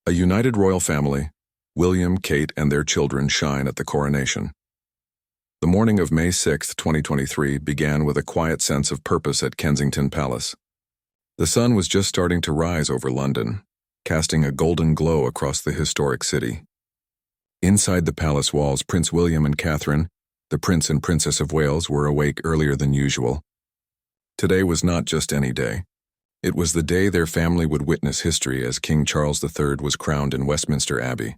A united royal family, William, Kate, and their children shine at the coronation. The morning of May 6, 2023 began with a quiet sense of purpose at Kensington Palace. The sun was just starting to rise over London, casting a golden glow across the historic city. Inside the palace walls, Prince William and Catherine, the Prince and Princess of Wales, were awake earlier than usual. Today was not just any day. It was the day their family would witness history as King Charles III was crowned in Westminster Abbey.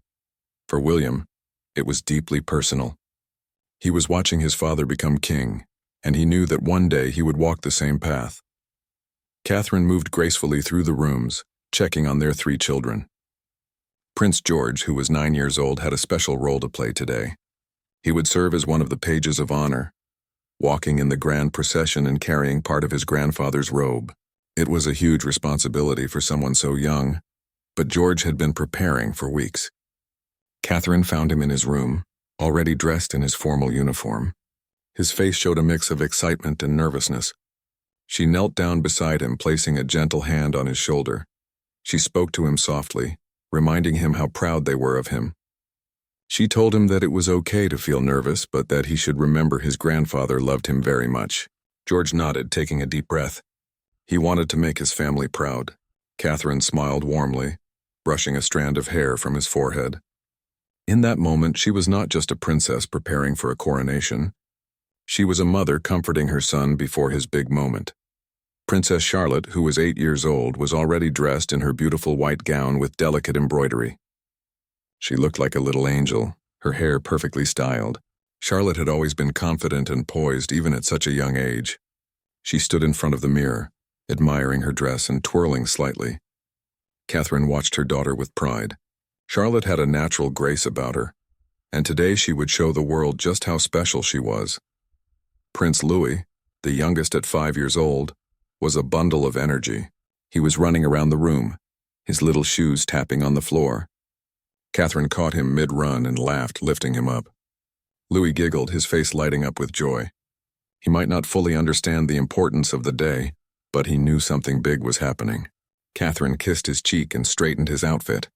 For William, it was deeply personal. He was watching his father become king, and he knew that one day he would walk the same path. Catherine moved gracefully through the rooms, checking on their 3 children. Prince George, who was 9 years old, had a special role to play today. He would serve as one of the pages of honor, walking in the grand procession and carrying part of his grandfather's robe. It was a huge responsibility for someone so young, but George had been preparing for weeks. Catherine found him in his room, already dressed in his formal uniform. His face showed a mix of excitement and nervousness. She knelt down beside him, placing a gentle hand on his shoulder. She spoke to him softly, reminding him how proud they were of him. She told him that it was okay to feel nervous, but that he should remember his grandfather loved him very much. George nodded, taking a deep breath. He wanted to make his family proud. Catherine smiled warmly, brushing a strand of hair from his forehead. In that moment, she was not just a princess preparing for a coronation. She was a mother comforting her son before his big moment. Princess Charlotte, who was 8 years old, was already dressed in her beautiful white gown with delicate embroidery. She looked like a little angel, her hair perfectly styled. Charlotte had always been confident and poised, even at such a young age. She stood in front of the mirror, admiring her dress and twirling slightly. Catherine watched her daughter with pride. Charlotte had a natural grace about her, and today she would show the world just how special she was. Prince Louis, the youngest at 5 years old, was a bundle of energy. He was running around the room, his little shoes tapping on the floor. Catherine caught him mid-run and laughed, lifting him up. Louis giggled, his face lighting up with joy. He might not fully understand the importance of the day, but he knew something big was happening. Catherine kissed his cheek and straightened his outfit.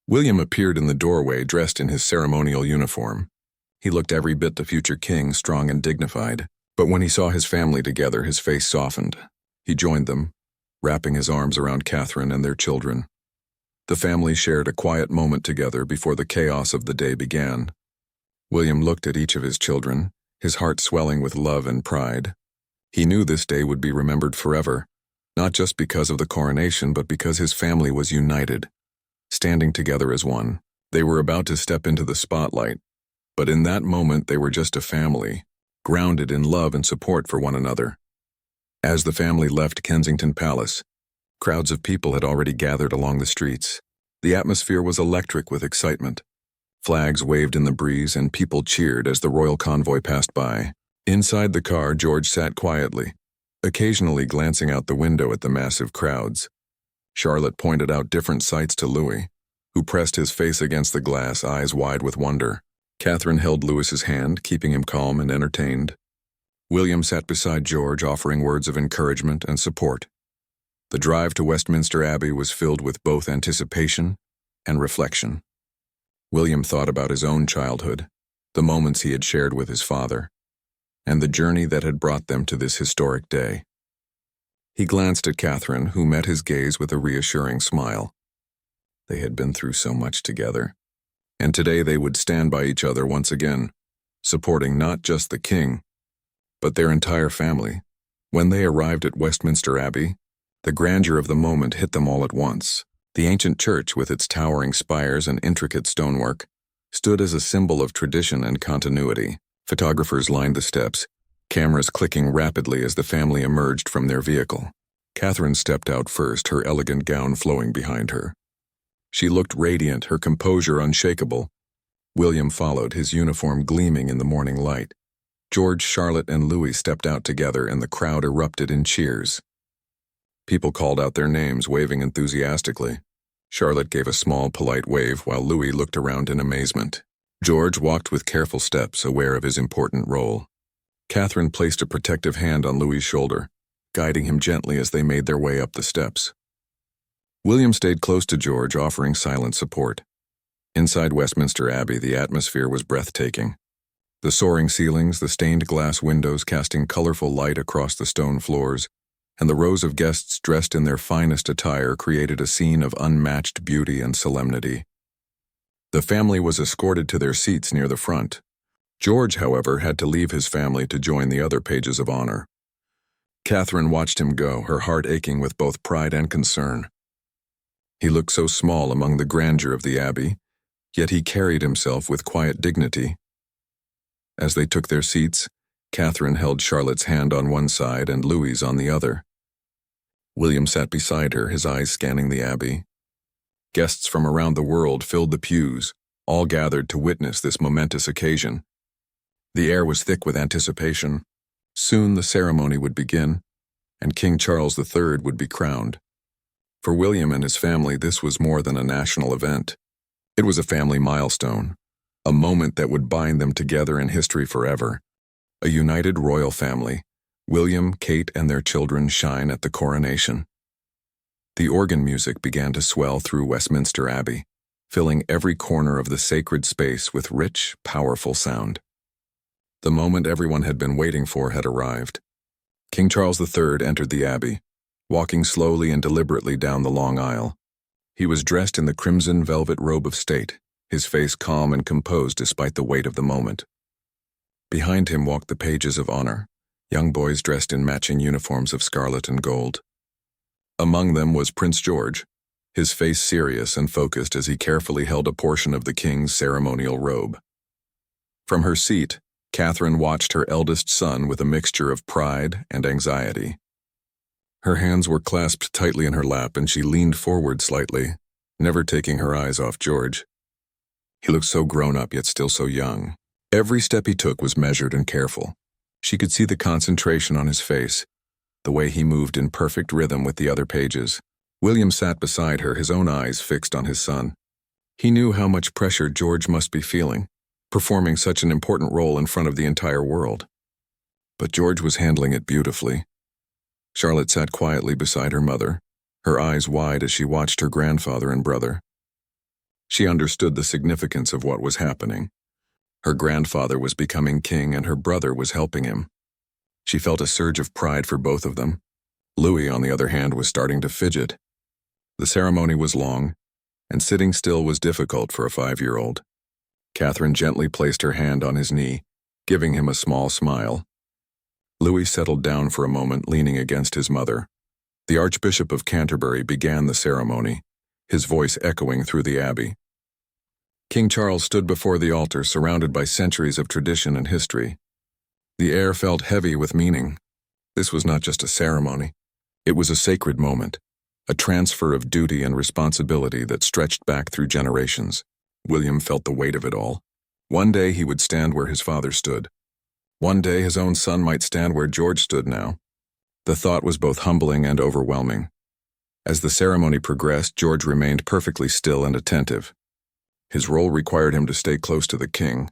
William appeared in the doorway, dressed in his ceremonial uniform. He looked every bit the future king, strong and dignified. But when he saw his family together, his face softened. He joined them, wrapping his arms around Catherine and their children. The family shared a quiet moment together before the chaos of the day began. William looked at each of his children, his heart swelling with love and pride. He knew this day would be remembered forever, not just because of the coronation, but because his family was united, standing together as one. They were about to step into the spotlight, but in that moment they were just a family, grounded in love and support for one another. As the family left Kensington Palace, crowds of people had already gathered along the streets. The atmosphere was electric with excitement. Flags waved in the breeze and people cheered as the royal convoy passed by. Inside the car, George sat quietly, occasionally glancing out the window at the massive crowds. Charlotte pointed out different sights to Louis, who pressed his face against the glass, eyes wide with wonder. Catherine held Louis's hand, keeping him calm and entertained. William sat beside George, offering words of encouragement and support. The drive to Westminster Abbey was filled with both anticipation and reflection. William thought about his own childhood, the moments he had shared with his father, and the journey that had brought them to this historic day. He glanced at Catherine, who met his gaze with a reassuring smile. They had been through so much together, and today they would stand by each other once again, supporting not just the king, but their entire family. When they arrived at Westminster Abbey, the grandeur of the moment hit them all at once. The ancient church, with its towering spires and intricate stonework, stood as a symbol of tradition and continuity. Photographers lined the steps, cameras clicking rapidly as the family emerged from their vehicle. Catherine stepped out first, her elegant gown flowing behind her. She looked radiant, her composure unshakable. William followed, his uniform gleaming in the morning light. George, Charlotte, and Louis stepped out together, and the crowd erupted in cheers. People called out their names, waving enthusiastically. Charlotte gave a small, polite wave, while Louis looked around in amazement. George walked with careful steps, aware of his important role. Catherine placed a protective hand on Louis's shoulder, guiding him gently as they made their way up the steps. William stayed close to George, offering silent support. Inside Westminster Abbey, the atmosphere was breathtaking. The soaring ceilings, the stained glass windows casting colorful light across the stone floors, and the rows of guests dressed in their finest attire created a scene of unmatched beauty and solemnity. The family was escorted to their seats near the front. George, however, had to leave his family to join the other pages of honor. Catherine watched him go, her heart aching with both pride and concern. He looked so small among the grandeur of the abbey, yet he carried himself with quiet dignity. As they took their seats, Catherine held Charlotte's hand on one side and Louis's on the other. William sat beside her, his eyes scanning the abbey. Guests from around the world filled the pews, all gathered to witness this momentous occasion. The air was thick with anticipation. Soon the ceremony would begin, and King Charles III would be crowned. For William and his family, this was more than a national event. It was a family milestone, a moment that would bind them together in history forever. A united royal family, William, Kate, and their children shine at the coronation. The organ music began to swell through Westminster Abbey, filling every corner of the sacred space with rich, powerful sound. The moment everyone had been waiting for had arrived. King Charles III entered the abbey, walking slowly and deliberately down the long aisle. He was dressed in the crimson velvet robe of state, his face calm and composed despite the weight of the moment. Behind him walked the pages of honor, young boys dressed in matching uniforms of scarlet and gold. Among them was Prince George, his face serious and focused as he carefully held a portion of the king's ceremonial robe. From her seat, Catherine watched her eldest son with a mixture of pride and anxiety. Her hands were clasped tightly in her lap and she leaned forward slightly, never taking her eyes off George. He looked so grown up yet still so young. Every step he took was measured and careful. She could see the concentration on his face, the way he moved in perfect rhythm with the other pages. William sat beside her, his own eyes fixed on his son. He knew how much pressure George must be feeling, performing such an important role in front of the entire world. But George was handling it beautifully. Charlotte sat quietly beside her mother, her eyes wide as she watched her grandfather and brother. She understood the significance of what was happening. Her grandfather was becoming king and her brother was helping him. She felt a surge of pride for both of them. Louis, on the other hand, was starting to fidget. The ceremony was long, and sitting still was difficult for a 5-year-old. Catherine gently placed her hand on his knee, giving him a small smile. Louis settled down for a moment, leaning against his mother. The Archbishop of Canterbury began the ceremony, his voice echoing through the abbey. King Charles stood before the altar, surrounded by centuries of tradition and history. The air felt heavy with meaning. This was not just a ceremony. It was a sacred moment, a transfer of duty and responsibility that stretched back through generations. William felt the weight of it all. One day he would stand where his father stood. One day his own son might stand where George stood now. The thought was both humbling and overwhelming. As the ceremony progressed, George remained perfectly still and attentive. His role required him to stay close to the king,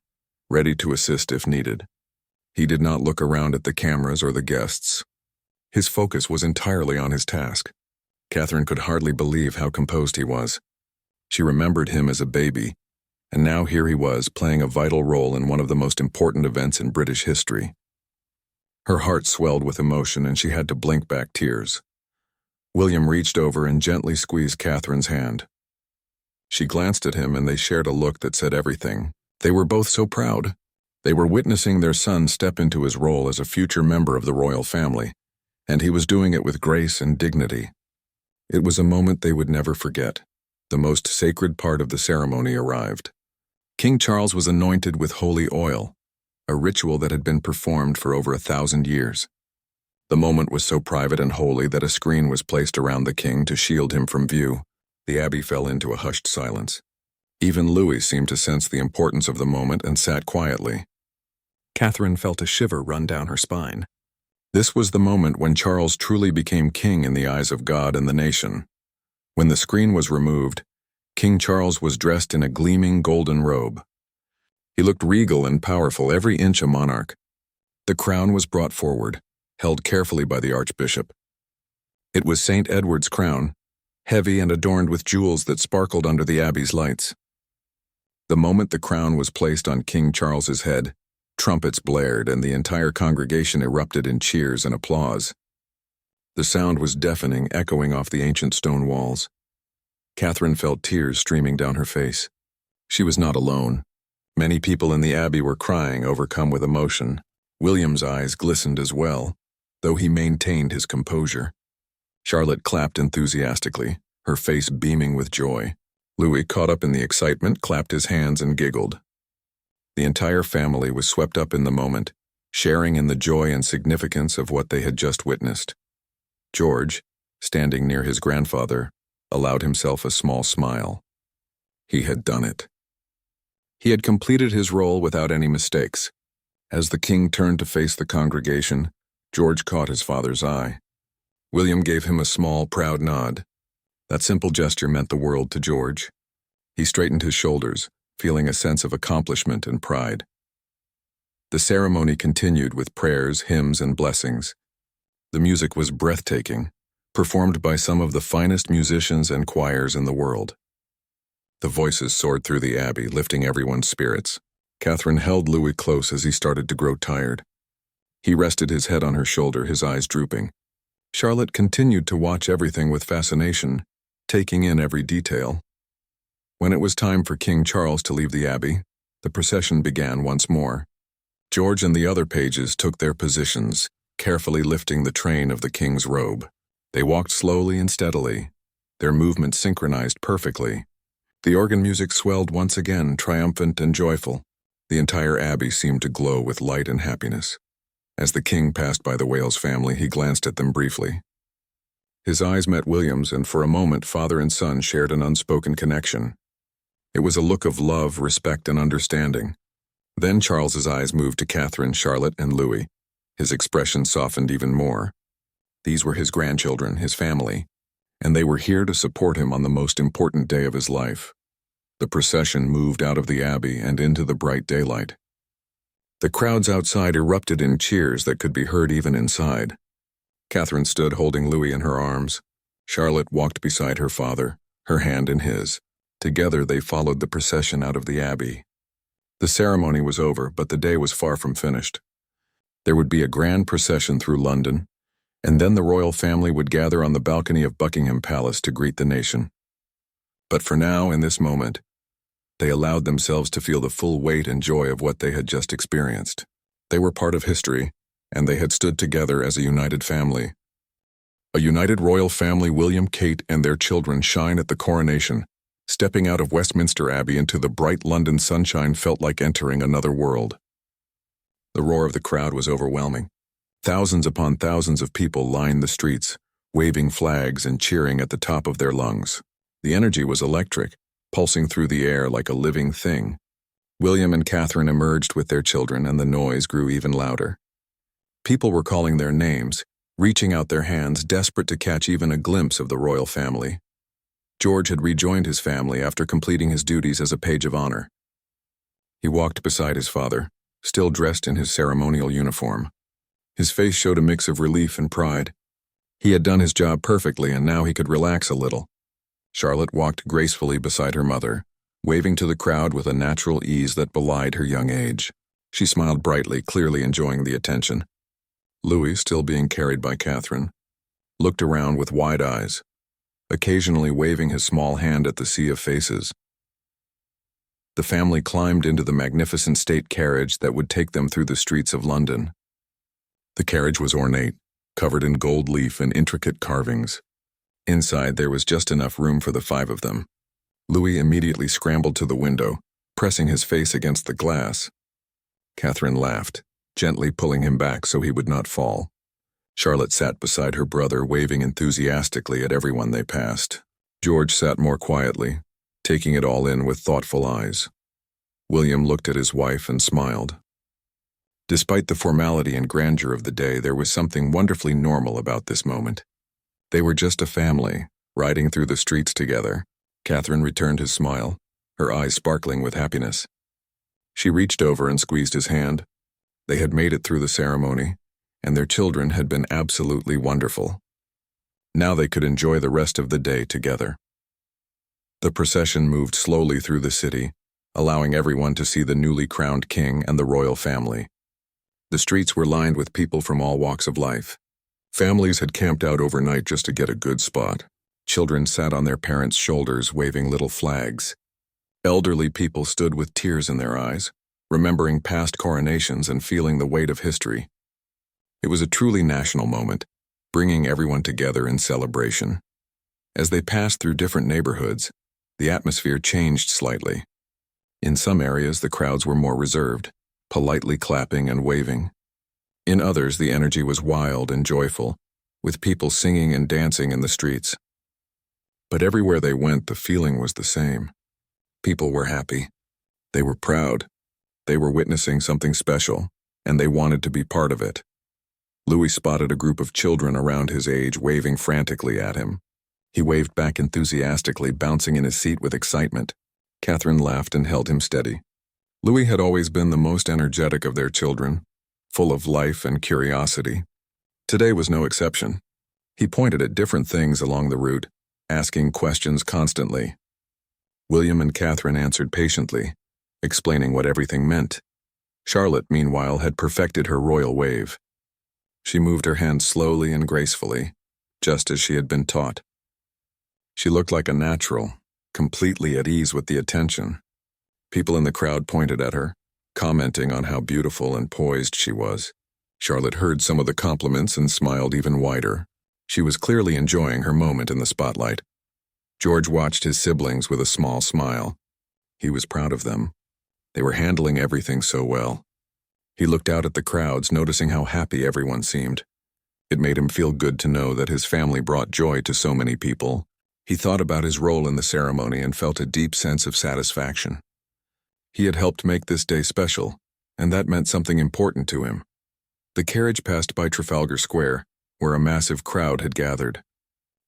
ready to assist if needed. He did not look around at the cameras or the guests. His focus was entirely on his task. Catherine could hardly believe how composed he was. She remembered him as a baby, and now here he was playing a vital role in one of the most important events in British history. Her heart swelled with emotion and she had to blink back tears. William reached over and gently squeezed Catherine's hand. She glanced at him and they shared a look that said everything. They were both so proud. They were witnessing their son step into his role as a future member of the royal family, and he was doing it with grace and dignity. It was a moment they would never forget. The most sacred part of the ceremony arrived. King Charles was anointed with holy oil, a ritual that had been performed for over 1,000 years. The moment was so private and holy that a screen was placed around the king to shield him from view. The abbey fell into a hushed silence. Even Louis seemed to sense the importance of the moment and sat quietly. Catherine felt a shiver run down her spine. This was the moment when Charles truly became king in the eyes of God and the nation. When the screen was removed, King Charles was dressed in a gleaming golden robe. He looked regal and powerful, every inch a monarch. The crown was brought forward, held carefully by the Archbishop. It was St. Edward's crown, heavy and adorned with jewels that sparkled under the abbey's lights. The moment the crown was placed on King Charles's head, trumpets blared and the entire congregation erupted in cheers and applause. The sound was deafening, echoing off the ancient stone walls. Catherine felt tears streaming down her face. She was not alone. Many people in the abbey were crying, overcome with emotion. William's eyes glistened as well, though he maintained his composure. Charlotte clapped enthusiastically, her face beaming with joy. Louis, caught up in the excitement, clapped his hands and giggled. The entire family was swept up in the moment, sharing in the joy and significance of what they had just witnessed. George, standing near his grandfather, allowed himself a small smile. He had done it. He had completed his role without any mistakes. As the king turned to face the congregation, George caught his father's eye. William gave him a small, proud nod. That simple gesture meant the world to George. He straightened his shoulders, feeling a sense of accomplishment and pride. The ceremony continued with prayers, hymns, and blessings. The music was breathtaking, performed by some of the finest musicians and choirs in the world. The voices soared through the abbey, lifting everyone's spirits. Catherine held Louis close as he started to grow tired. He rested his head on her shoulder, his eyes drooping. Charlotte continued to watch everything with fascination, taking in every detail. When it was time for King Charles to leave the abbey, the procession began once more. George and the other pages took their positions, carefully lifting the train of the king's robe. They walked slowly and steadily, their movements synchronized perfectly. The organ music swelled once again, triumphant and joyful. The entire abbey seemed to glow with light and happiness. As the king passed by the Wales family, he glanced at them briefly. His eyes met William's, and for a moment father and son shared an unspoken connection. It was a look of love, respect, and understanding. Then Charles's eyes moved to Catherine, Charlotte, and Louis. His expression softened even more. These were his grandchildren, his family, and they were here to support him on the most important day of his life. The procession moved out of the abbey and into the bright daylight. The crowds outside erupted in cheers that could be heard even inside. Catherine stood holding Louis in her arms. Charlotte walked beside her father, her hand in his. Together they followed the procession out of the abbey. The ceremony was over, but the day was far from finished. There would be a grand procession through London, and then the royal family would gather on the balcony of Buckingham Palace to greet the nation. But for now, in this moment, they allowed themselves to feel the full weight and joy of what they had just experienced. They were part of history, and they had stood together as a united family. A united royal family. William, Kate, and their children shine at the coronation. Stepping out of Westminster Abbey into the bright London sunshine felt like entering another world. The roar of the crowd was overwhelming. Thousands upon thousands of people lined the streets, waving flags and cheering at the top of their lungs. The energy was electric, pulsing through the air like a living thing. William and Catherine emerged with their children, and the noise grew even louder. People were calling their names, reaching out their hands, desperate to catch even a glimpse of the royal family. George had rejoined his family after completing his duties as a page of honor. He walked beside his father, still dressed in his ceremonial uniform. His face showed a mix of relief and pride. He had done his job perfectly, and now he could relax a little. Charlotte walked gracefully beside her mother, waving to the crowd with a natural ease that belied her young age. She smiled brightly, clearly enjoying the attention. Louis, still being carried by Catherine, looked around with wide eyes, occasionally waving his small hand at the sea of faces. The family climbed into the magnificent state carriage that would take them through the streets of London. The carriage was ornate, covered in gold leaf and intricate carvings. Inside, there was just enough room for the five of them. Louis immediately scrambled to the window, pressing his face against the glass. Catherine laughed, gently pulling him back so he would not fall. Charlotte sat beside her brother, waving enthusiastically at everyone they passed. George sat more quietly, taking it all in with thoughtful eyes. William looked at his wife and smiled. Despite the formality and grandeur of the day, there was something wonderfully normal about this moment. They were just a family, riding through the streets together. Catherine returned his smile, her eyes sparkling with happiness. She reached over and squeezed his hand. They had made it through the ceremony, and their children had been absolutely wonderful. Now they could enjoy the rest of the day together. The procession moved slowly through the city, allowing everyone to see the newly crowned king and the royal family. The streets were lined with people from all walks of life. Families had camped out overnight just to get a good spot. Children sat on their parents' shoulders waving little flags. Elderly people stood with tears in their eyes, remembering past coronations and feeling the weight of history. It was a truly national moment, bringing everyone together in celebration. As they passed through different neighborhoods, the atmosphere changed slightly. In some areas, the crowds were more reserved, politely clapping and waving. In others, the energy was wild and joyful, with people singing and dancing in the streets. But everywhere they went, the feeling was the same. People were happy. They were proud. They were witnessing something special, and they wanted to be part of it. Louis spotted a group of children around his age waving frantically at him. He waved back enthusiastically, bouncing in his seat with excitement. Catherine laughed and held him steady. Louis had always been the most energetic of their children, full of life and curiosity. Today was no exception. He pointed at different things along the route, asking questions constantly. William and Catherine answered patiently, explaining what everything meant. Charlotte, meanwhile, had perfected her royal wave. She moved her hands slowly and gracefully, just as she had been taught. She looked like a natural, completely at ease with the attention. People in the crowd pointed at her, commenting on how beautiful and poised she was. Charlotte heard some of the compliments and smiled even wider. She was clearly enjoying her moment in the spotlight. George watched his siblings with a small smile. He was proud of them. They were handling everything so well. He looked out at the crowds, noticing how happy everyone seemed. It made him feel good to know that his family brought joy to so many people. He thought about his role in the ceremony and felt a deep sense of satisfaction. He had helped make this day special, and that meant something important to him. The carriage passed by Trafalgar Square, where a massive crowd had gathered.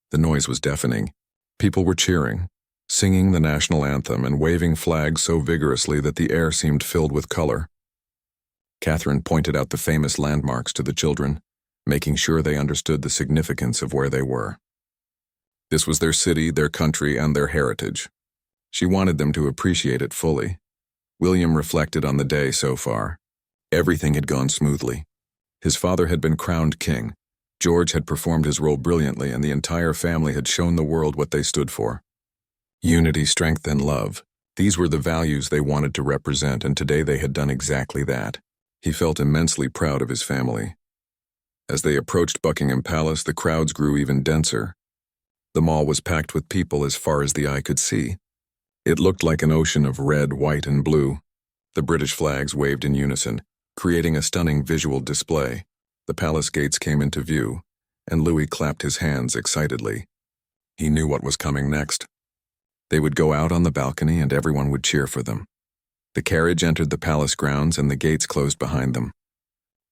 The noise was deafening. People were cheering, singing the national anthem and waving flags so vigorously that the air seemed filled with color. Catherine pointed out the famous landmarks to the children, making sure they understood the significance of where they were. This was their city, their country, and their heritage. She wanted them to appreciate it fully. William reflected on the day so far. Everything had gone smoothly. His father had been crowned king. George had performed his role brilliantly, and the entire family had shown the world what they stood for. Unity, strength, and love. These were the values they wanted to represent, and today they had done exactly that. He felt immensely proud of his family. As they approached Buckingham Palace, the crowds grew even denser. The mall was packed with people as far as the eye could see. It looked like an ocean of red, white, and blue. The British flags waved in unison, creating a stunning visual display. The palace gates came into view, and Louis clapped his hands excitedly. He knew what was coming next. They would go out on the balcony and everyone would cheer for them. The carriage entered the palace grounds and the gates closed behind them.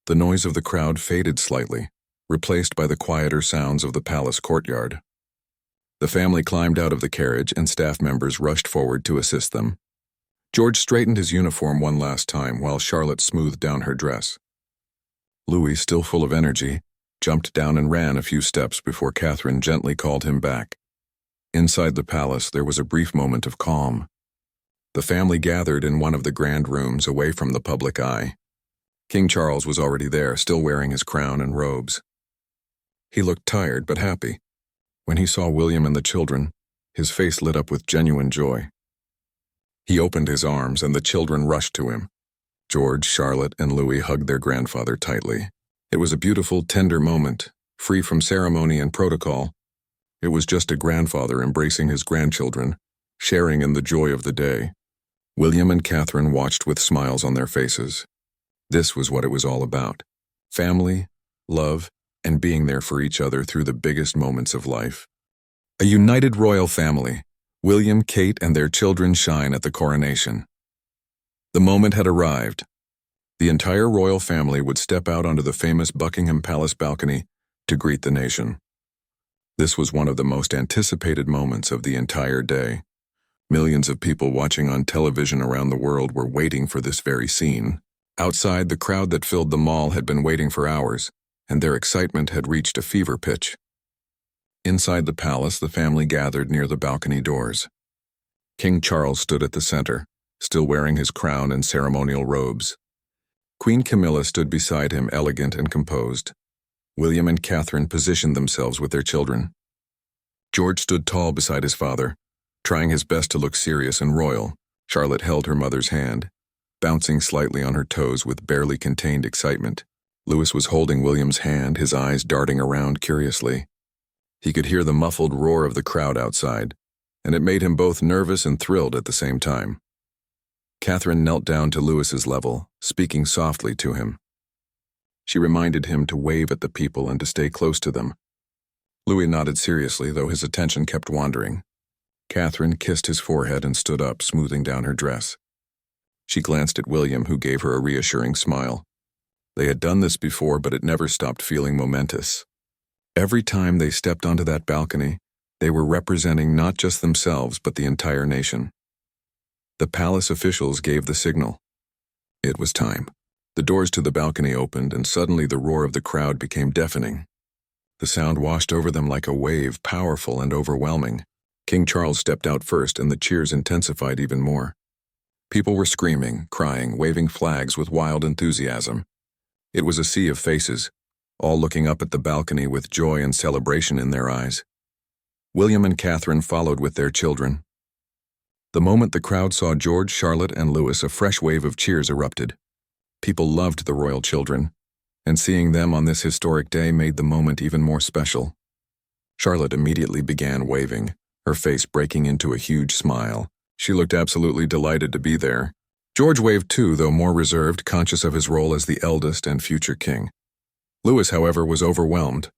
The noise of the crowd faded slightly, replaced by the quieter sounds of the palace courtyard. The family climbed out of the carriage and staff members rushed forward to assist them. George straightened his uniform one last time while Charlotte smoothed down her dress. Louis, still full of energy, jumped down and ran a few steps before Catherine gently called him back. Inside the palace, there was a brief moment of calm. The family gathered in one of the grand rooms away from the public eye. King Charles was already there, still wearing his crown and robes. He looked tired but happy. When he saw William and the children, his face lit up with genuine joy. He opened his arms and the children rushed to him. George, Charlotte, and Louis hugged their grandfather tightly. It was a beautiful, tender moment, free from ceremony and protocol. It was just a grandfather embracing his grandchildren, sharing in the joy of the day. William and Catherine watched with smiles on their faces. This was what it was all about: family, love, and being there for each other through the biggest moments of life. A united royal family. William, Kate, and their children shine at the coronation. The moment had arrived. The entire royal family would step out onto the famous Buckingham Palace balcony to greet the nation. This was one of the most anticipated moments of the entire day. Millions of people watching on television around the world were waiting for this very scene. Outside, the crowd that filled the mall had been waiting for hours, and their excitement had reached a fever pitch. Inside the palace, the family gathered near the balcony doors. King Charles stood at the center, still wearing his crown and ceremonial robes. Queen Camilla stood beside him, elegant and composed. William and Catherine positioned themselves with their children. George stood tall beside his father, trying his best to look serious and royal. Charlotte held her mother's hand, bouncing slightly on her toes with barely contained excitement. Louis was holding William's hand, his eyes darting around curiously. He could hear the muffled roar of the crowd outside, and it made him both nervous and thrilled at the same time. Catherine knelt down to Louis's level, speaking softly to him. She reminded him to wave at the people and to stay close to them. Louis nodded seriously, though his attention kept wandering. Catherine kissed his forehead and stood up, smoothing down her dress. She glanced at William, who gave her a reassuring smile. They had done this before, but it never stopped feeling momentous. Every time they stepped onto that balcony, they were representing not just themselves, but the entire nation. The palace officials gave the signal. It was time. The doors to the balcony opened, and suddenly the roar of the crowd became deafening. The sound washed over them like a wave, powerful and overwhelming. King Charles stepped out first, and the cheers intensified even more. People were screaming, crying, waving flags with wild enthusiasm. It was a sea of faces, all looking up at the balcony with joy and celebration in their eyes. William and Catherine followed with their children. The moment the crowd saw George, Charlotte, and Louis, a fresh wave of cheers erupted. People loved the royal children, and seeing them on this historic day made the moment even more special. Charlotte immediately began waving, her face breaking into a huge smile. She looked absolutely delighted to be there. George waved too, though more reserved, conscious of his role as the eldest and future king. Louis, however, was overwhelmed.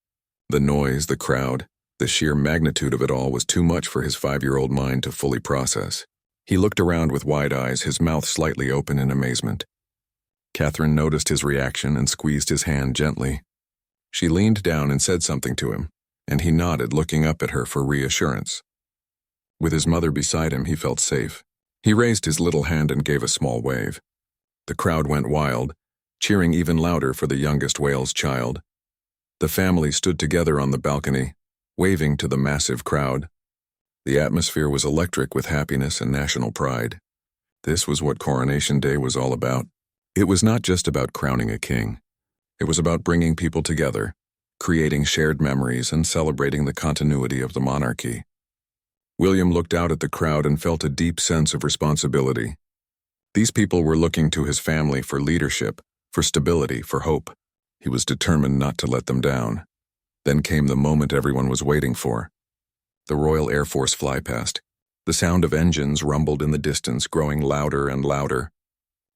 The noise, the crowd, the sheer magnitude of it all was too much for his 5-year-old mind to fully process. He looked around with wide eyes, his mouth slightly open in amazement. Catherine noticed his reaction and squeezed his hand gently. She leaned down and said something to him, and he nodded, looking up at her for reassurance. With his mother beside him, he felt safe. He raised his little hand and gave a small wave. The crowd went wild, cheering even louder for the youngest Wales child. The family stood together on the balcony, waving to the massive crowd. The atmosphere was electric with happiness and national pride. This was what Coronation Day was all about. It was not just about crowning a king. It was about bringing people together, creating shared memories, and celebrating the continuity of the monarchy. William looked out at the crowd and felt a deep sense of responsibility. These people were looking to his family for leadership, for stability, for hope. He was determined not to let them down. Then came the moment everyone was waiting for. The Royal Air Force flypast. The sound of engines rumbled in the distance, growing louder and louder.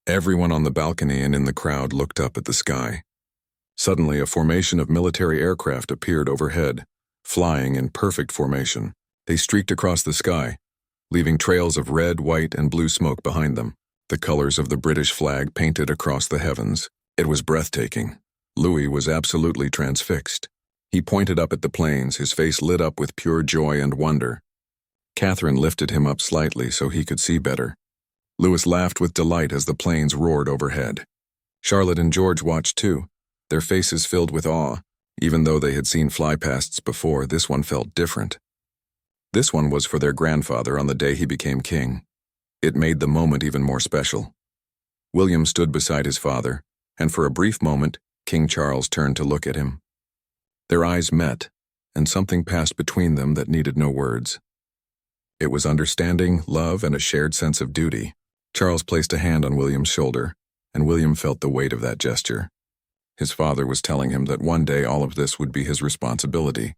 Everyone on the balcony and in the crowd looked up at the sky. Suddenly, a formation of military aircraft appeared overhead, flying in perfect formation. They streaked across the sky, leaving trails of red, white, and blue smoke behind them, the colors of the British flag painted across the heavens. It was breathtaking. Louis was absolutely transfixed. He pointed up at the planes, his face lit up with pure joy and wonder. Catherine lifted him up slightly so he could see better. Louis laughed with delight as the planes roared overhead. Charlotte and George watched too, their faces filled with awe. Even though they had seen flypasts before, this one felt different. This one was for their grandfather on the day he became king. It made the moment even more special. William stood beside his father, and for a brief moment, King Charles turned to look at him. Their eyes met, and something passed between them that needed no words. It was understanding, love, and a shared sense of duty. Charles placed a hand on William's shoulder, and William felt the weight of that gesture. His father was telling him that one day all of this would be his responsibility.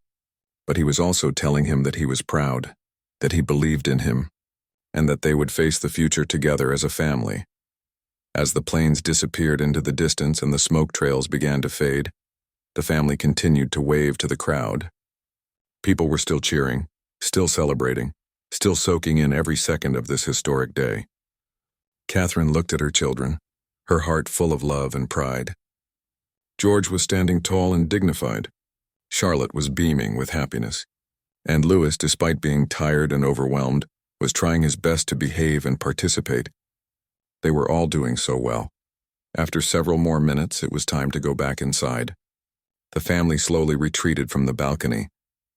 But he was also telling him that he was proud, that he believed in him, and that they would face the future together as a family. As the planes disappeared into the distance and the smoke trails began to fade, the family continued to wave to the crowd. People were still cheering, still celebrating, still soaking in every second of this historic day. Catherine looked at her children, her heart full of love and pride. George was standing tall and dignified. Charlotte was beaming with happiness. And Louis, despite being tired and overwhelmed, was trying his best to behave and participate. They were all doing so well. After several more minutes, it was time to go back inside. The family slowly retreated from the balcony,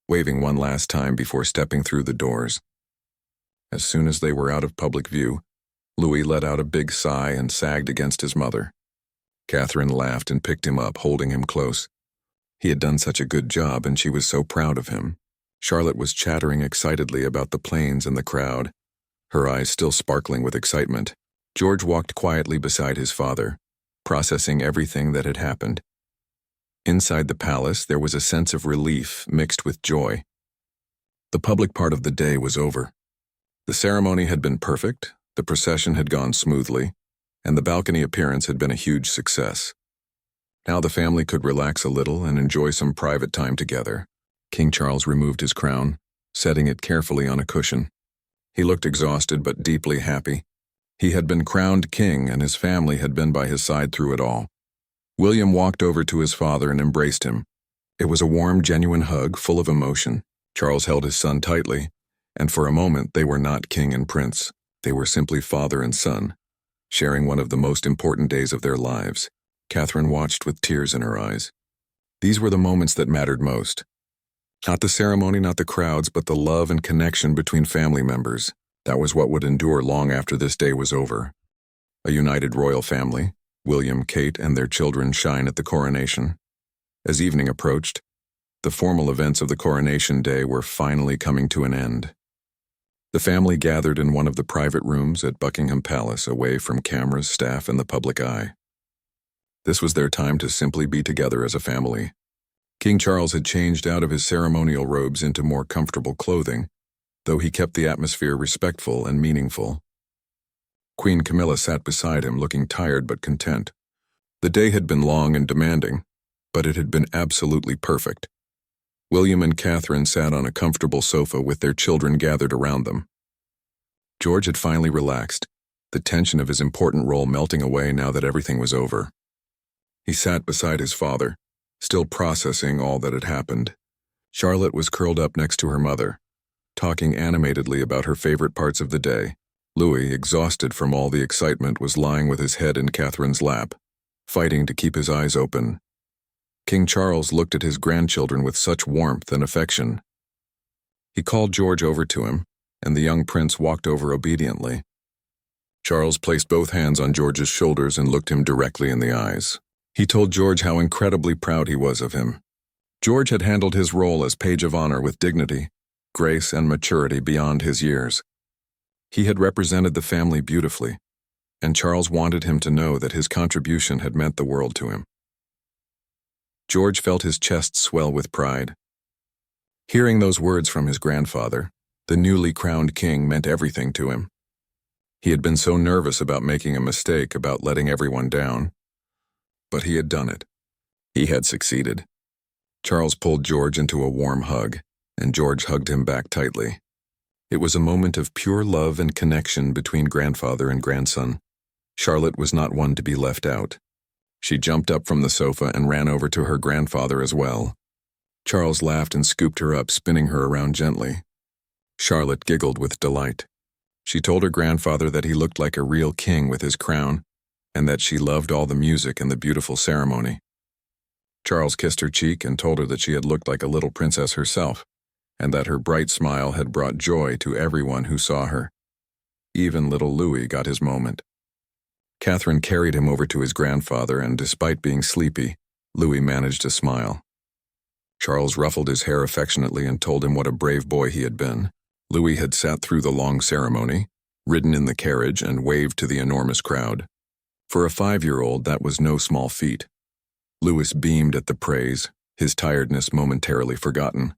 waving one last time before stepping through the doors. As soon as they were out of public view, Louis let out a big sigh and sagged against his mother. Catherine laughed and picked him up, holding him close. He had done such a good job, and she was so proud of him. Charlotte was chattering excitedly about the planes and the crowd, her eyes still sparkling with excitement. George walked quietly beside his father, processing everything that had happened. Inside the palace, there was a sense of relief mixed with joy. The public part of the day was over. The ceremony had been perfect, the procession had gone smoothly, and the balcony appearance had been a huge success. Now the family could relax a little and enjoy some private time together. King Charles removed his crown, setting it carefully on a cushion. He looked exhausted but deeply happy. He had been crowned king, and his family had been by his side through it all. William walked over to his father and embraced him. It was a warm, genuine hug, full of emotion. Charles held his son tightly, and for a moment they were not king and prince. They were simply father and son, sharing one of the most important days of their lives. Catherine watched with tears in her eyes. These were the moments that mattered most. Not the ceremony, not the crowds, but the love and connection between family members. That was what would endure long after this day was over. A united royal family, William, Kate, and their children shine at the coronation. As evening approached, the formal events of the coronation day were finally coming to an end. The family gathered in one of the private rooms at Buckingham Palace, away from cameras, staff, and the public eye. This was their time to simply be together as a family. King Charles had changed out of his ceremonial robes into more comfortable clothing, though he kept the atmosphere respectful and meaningful. Queen Camilla sat beside him, looking tired but content. The day had been long and demanding, but it had been absolutely perfect. William and Catherine sat on a comfortable sofa with their children gathered around them. George had finally relaxed, the tension of his important role melting away now that everything was over. He sat beside his father, still processing all that had happened. Charlotte was curled up next to her mother, talking animatedly about her favorite parts of the day. Louis, exhausted from all the excitement, was lying with his head in Catherine's lap, fighting to keep his eyes open. King Charles looked at his grandchildren with such warmth and affection. He called George over to him, and the young prince walked over obediently. Charles placed both hands on George's shoulders and looked him directly in the eyes. He told George how incredibly proud he was of him. George had handled his role as page of honor with dignity, grace, and maturity beyond his years. He had represented the family beautifully, and Charles wanted him to know that his contribution had meant the world to him. George felt his chest swell with pride. Hearing those words from his grandfather, the newly crowned king, meant everything to him. He had been so nervous about making a mistake, about letting everyone down. But he had done it. He had succeeded. Charles pulled George into a warm hug, and George hugged him back tightly. It was a moment of pure love and connection between grandfather and grandson. Charlotte was not one to be left out. She jumped up from the sofa and ran over to her grandfather as well. Charles laughed and scooped her up, spinning her around gently. Charlotte giggled with delight. She told her grandfather that he looked like a real king with his crown, and that she loved all the music and the beautiful ceremony. Charles kissed her cheek and told her that she had looked like a little princess herself, and that her bright smile had brought joy to everyone who saw her. Even little Louis got his moment. Catherine carried him over to his grandfather, and despite being sleepy, Louis managed to smile. Charles ruffled his hair affectionately and told him what a brave boy he had been. Louis had sat through the long ceremony, ridden in the carriage, and waved to the enormous crowd. For a 5-year-old, that was no small feat. Louis beamed at the praise, his tiredness momentarily forgotten.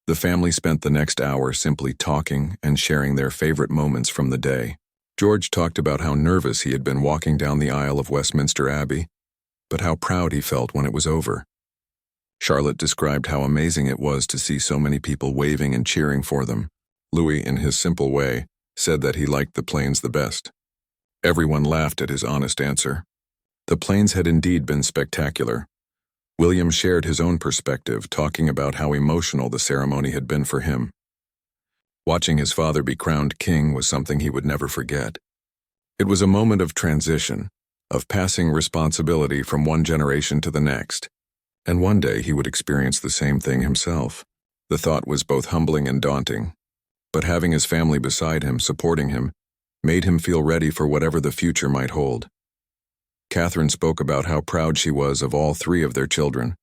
The family spent the next hour simply talking and sharing their favorite moments from the day. George talked about how nervous he had been walking down the aisle of Westminster Abbey, but how proud he felt when it was over. Charlotte described how amazing it was to see so many people waving and cheering for them. Louis, in his simple way, said that he liked the planes the best. Everyone laughed at his honest answer. The planes had indeed been spectacular. William shared his own perspective, talking about how emotional the ceremony had been for him. Watching his father be crowned king was something he would never forget. It was a moment of transition, of passing responsibility from one generation to the next, and one day he would experience the same thing himself. The thought was both humbling and daunting, but having his family beside him, supporting him, made him feel ready for whatever the future might hold. Catherine spoke about how proud she was of all three of their children.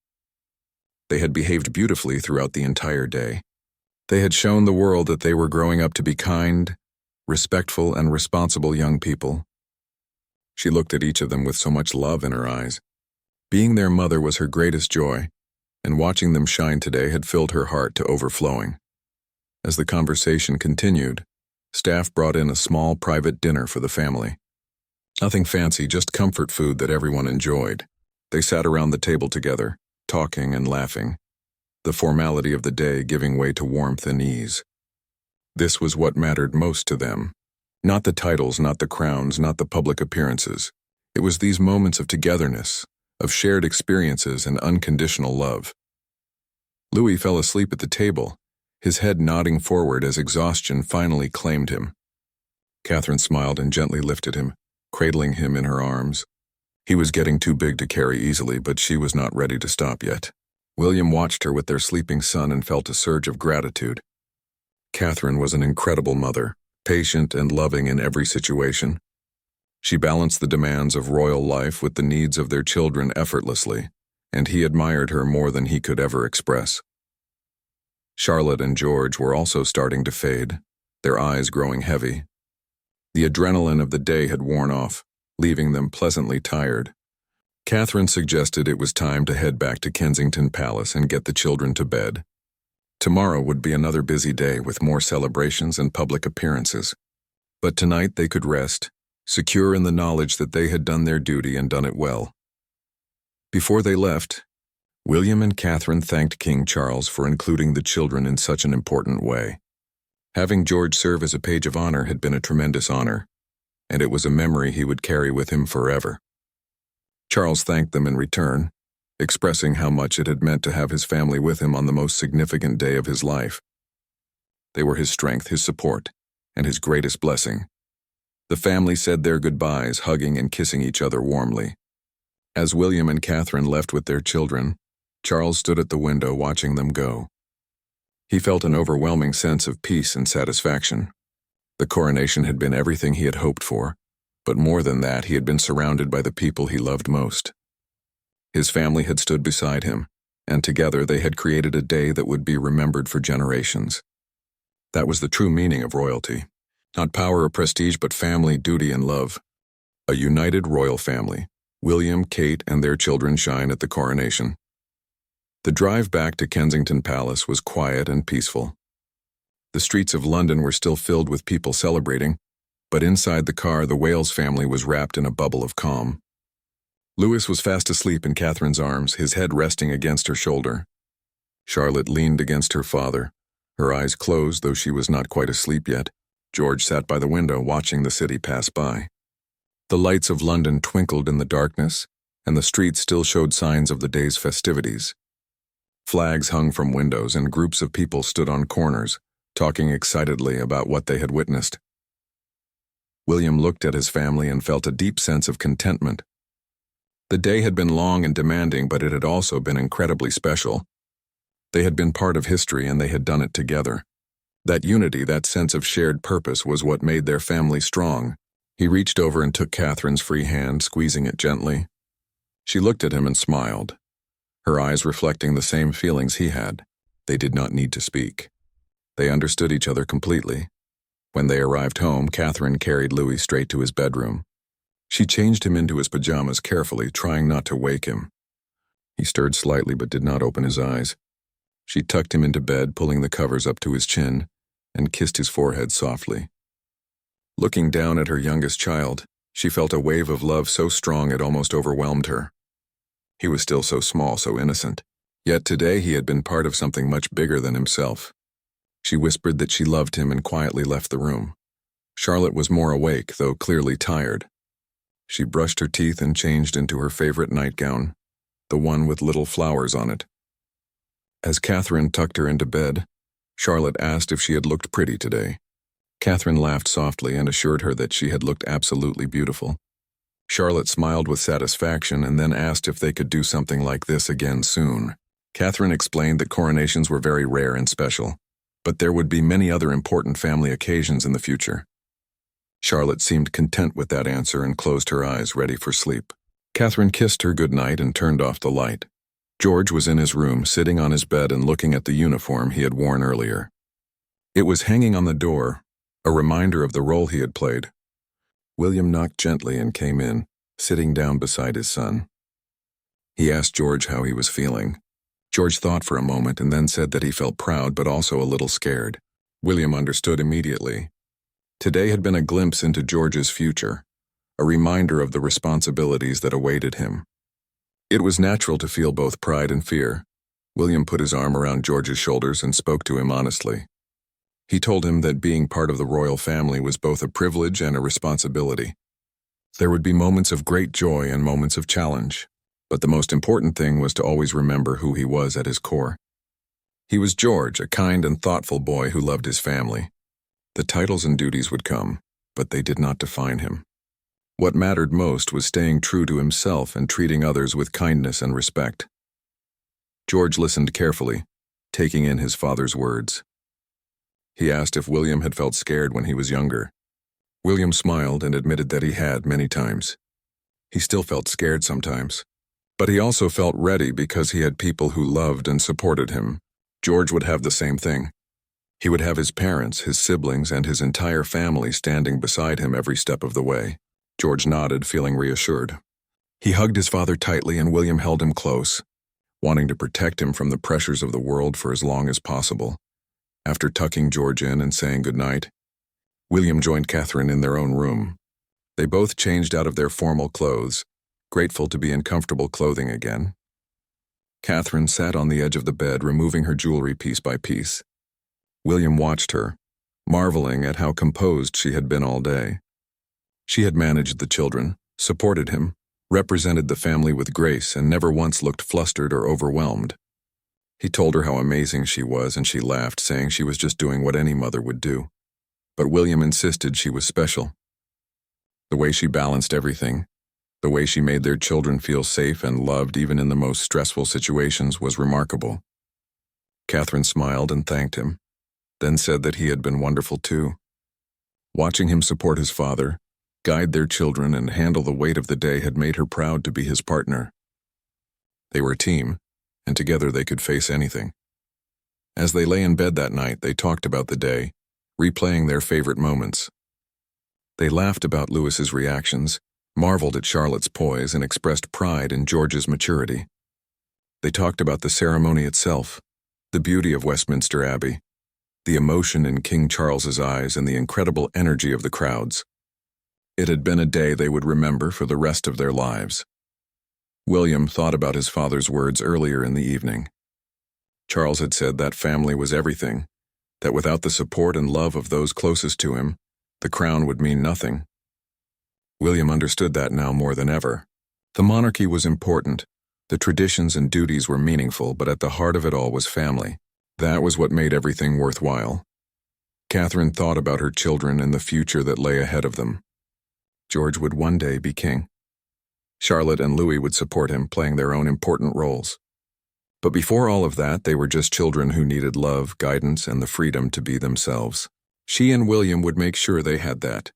They had behaved beautifully throughout the entire day. They had shown the world that they were growing up to be kind, respectful, and responsible young people. She looked at each of them with so much love in her eyes. Being their mother was her greatest joy, and watching them shine today had filled her heart to overflowing. As the conversation continued, staff brought in a small private dinner for the family. Nothing fancy, just comfort food that everyone enjoyed. They sat around the table together, talking and laughing, the formality of the day giving way to warmth and ease. This was what mattered most to them. Not the titles, not the crowns, not the public appearances. It was these moments of togetherness, of shared experiences and unconditional love. Louis fell asleep at the table, his head nodding forward as exhaustion finally claimed him. Catherine smiled and gently lifted him, cradling him in her arms. He was getting too big to carry easily, but she was not ready to stop yet. William watched her with their sleeping son and felt a surge of gratitude. Catherine was an incredible mother, patient and loving in every situation. She balanced the demands of royal life with the needs of their children effortlessly, and he admired her more than he could ever express. Charlotte and George were also starting to fade, their eyes growing heavy. The adrenaline of the day had worn off, leaving them pleasantly tired. Catherine suggested it was time to head back to Kensington Palace and get the children to bed. Tomorrow would be another busy day with more celebrations and public appearances. But tonight they could rest, secure in the knowledge that they had done their duty and done it well. Before they left, William and Catherine thanked King Charles for including the children in such an important way. Having George serve as a page of honor had been a tremendous honor, and it was a memory he would carry with him forever. Charles thanked them in return, expressing how much it had meant to have his family with him on the most significant day of his life. They were his strength, his support, and his greatest blessing. The family said their goodbyes, hugging and kissing each other warmly. As William and Catherine left with their children, Charles stood at the window watching them go. He felt an overwhelming sense of peace and satisfaction. The coronation had been everything he had hoped for, but more than that, he had been surrounded by the people he loved most. His family had stood beside him, and together they had created a day that would be remembered for generations. That was the true meaning of royalty. Not power or prestige, but family, duty, and love. A united royal family. William, Kate, and their children shine at the coronation. The drive back to Kensington Palace was quiet and peaceful. The streets of London were still filled with people celebrating, but inside the car the Wales family was wrapped in a bubble of calm. Louis was fast asleep in Catherine's arms, his head resting against her shoulder. Charlotte leaned against her father, her eyes closed though she was not quite asleep yet. George sat by the window watching the city pass by. The lights of London twinkled in the darkness, and the streets still showed signs of the day's festivities. Flags hung from windows and groups of people stood on corners, talking excitedly about what they had witnessed. William looked at his family and felt a deep sense of contentment. The day had been long and demanding, but it had also been incredibly special. They had been part of history and they had done it together. That unity, that sense of shared purpose was what made their family strong. He reached over and took Catherine's free hand, squeezing it gently. She looked at him and smiled, her eyes reflecting the same feelings he had. They did not need to speak. They understood each other completely. When they arrived home, Catherine carried Louis straight to his bedroom. She changed him into his pajamas carefully, trying not to wake him. He stirred slightly but did not open his eyes. She tucked him into bed, pulling the covers up to his chin, and kissed his forehead softly. Looking down at her youngest child, she felt a wave of love so strong it almost overwhelmed her. He was still so small, so innocent. Yet today he had been part of something much bigger than himself. She whispered that she loved him and quietly left the room. Charlotte was more awake, though clearly tired. She brushed her teeth and changed into her favorite nightgown, the one with little flowers on it. As Catherine tucked her into bed, Charlotte asked if she had looked pretty today. Catherine laughed softly and assured her that she had looked absolutely beautiful. Charlotte smiled with satisfaction and then asked if they could do something like this again soon. Catherine explained that coronations were very rare and special, but there would be many other important family occasions in the future. Charlotte seemed content with that answer and closed her eyes, ready for sleep. Catherine kissed her goodnight and turned off the light. George was in his room, sitting on his bed and looking at the uniform he had worn earlier. It was hanging on the door, a reminder of the role he had played. William knocked gently and came in, sitting down beside his son. He asked George how he was feeling. George thought for a moment and then said that he felt proud but also a little scared. William understood immediately. Today had been a glimpse into George's future, a reminder of the responsibilities that awaited him. It was natural to feel both pride and fear. William put his arm around George's shoulders and spoke to him honestly. He told him that being part of the royal family was both a privilege and a responsibility. There would be moments of great joy and moments of challenge, but the most important thing was to always remember who he was at his core. He was George, a kind and thoughtful boy who loved his family. The titles and duties would come, but they did not define him. What mattered most was staying true to himself and treating others with kindness and respect. George listened carefully, taking in his father's words. He asked if William had felt scared when he was younger. William smiled and admitted that he had many times. He still felt scared sometimes, but he also felt ready because he had people who loved and supported him. George would have the same thing. He would have his parents, his siblings, and his entire family standing beside him every step of the way. George nodded, feeling reassured. He hugged his father tightly and William held him close, wanting to protect him from the pressures of the world for as long as possible. After tucking George in and saying goodnight, William joined Catherine in their own room. They both changed out of their formal clothes, grateful to be in comfortable clothing again. Catherine sat on the edge of the bed, removing her jewelry piece by piece. William watched her, marveling at how composed she had been all day. She had managed the children, supported him, represented the family with grace, and never once looked flustered or overwhelmed. He told her how amazing she was, and she laughed, saying she was just doing what any mother would do. But William insisted she was special. The way she balanced everything, the way she made their children feel safe and loved even in the most stressful situations was remarkable. Catherine smiled and thanked him, then said that he had been wonderful too. Watching him support his father, guide their children, and handle the weight of the day had made her proud to be his partner. They were a team, and together they could face anything. As they lay in bed that night, they talked about the day, replaying their favorite moments. They laughed about Louis's reactions, marveled at Charlotte's poise, and expressed pride in George's maturity. They talked about the ceremony itself, the beauty of Westminster Abbey, the emotion in King Charles's eyes, and the incredible energy of the crowds. It had been a day they would remember for the rest of their lives. William thought about his father's words earlier in the evening. Charles had said that family was everything, that without the support and love of those closest to him, the crown would mean nothing. William understood that now more than ever. The monarchy was important, the traditions and duties were meaningful, but at the heart of it all was family. That was what made everything worthwhile. Catherine thought about her children and the future that lay ahead of them. George would one day be king. Charlotte and Louis would support him, playing their own important roles. But before all of that, they were just children who needed love, guidance, and the freedom to be themselves. She and William would make sure they had that.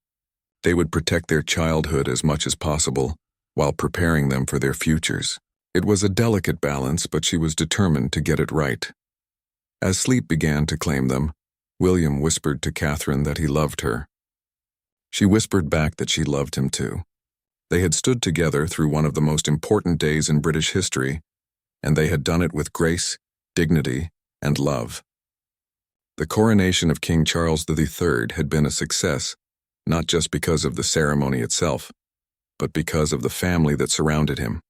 They would protect their childhood as much as possible, while preparing them for their futures. It was a delicate balance, but she was determined to get it right. As sleep began to claim them, William whispered to Catherine that he loved her. She whispered back that she loved him too. They had stood together through one of the most important days in British history, and they had done it with grace, dignity, and love. The coronation of King Charles III had been a success, not just because of the ceremony itself, but because of the family that surrounded him.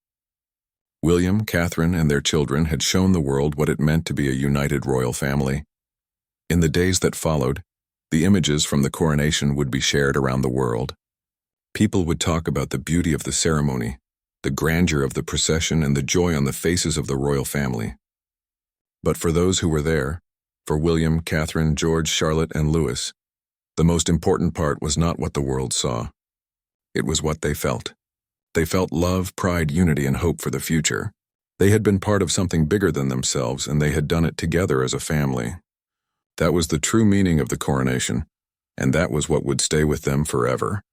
William, Catherine, and their children had shown the world what it meant to be a united royal family. In the days that followed, the images from the coronation would be shared around the world. People would talk about the beauty of the ceremony, the grandeur of the procession, and the joy on the faces of the royal family. But for those who were there, for William, Catherine, George, Charlotte, and Louis, the most important part was not what the world saw. It was what they felt. They felt love, pride, unity, and hope for the future. They had been part of something bigger than themselves, and they had done it together as a family. That was the true meaning of the coronation, and that was what would stay with them forever.